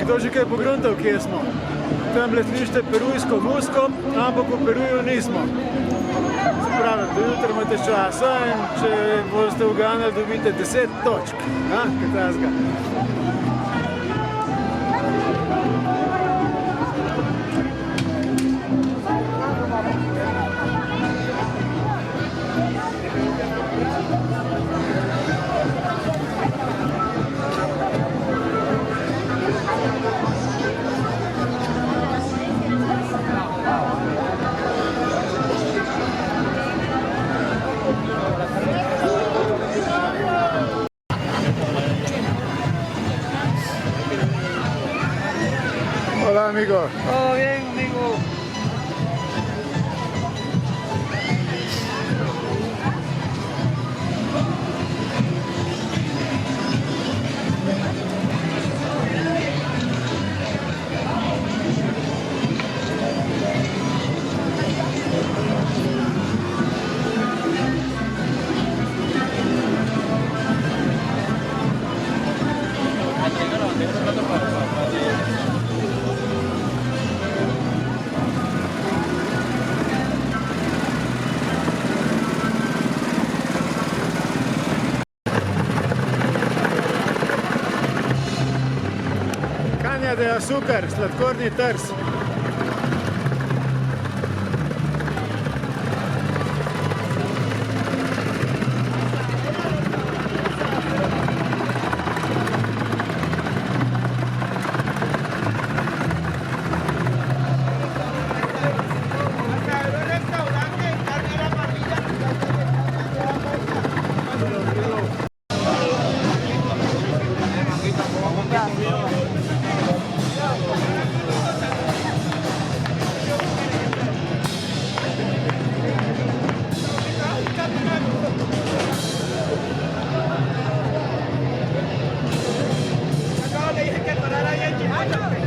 kdo že kaj pogruntal, kje smo? Tam letališče perujsko musko, ampak v Peruju nismo. Se pravi, do jutra imate časa in če boste uganili, dobite 10 točk. Kaj tazga. Hola, amigo. Todo bien, amigo. Caña de azúcar, sladkorni trs.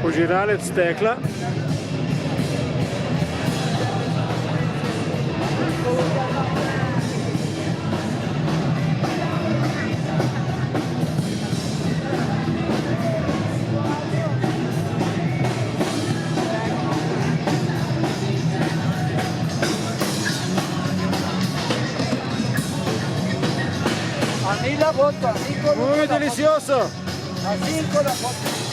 Požiralec stekla. A mí la foto, así con Muy delicioso. Así con la foto.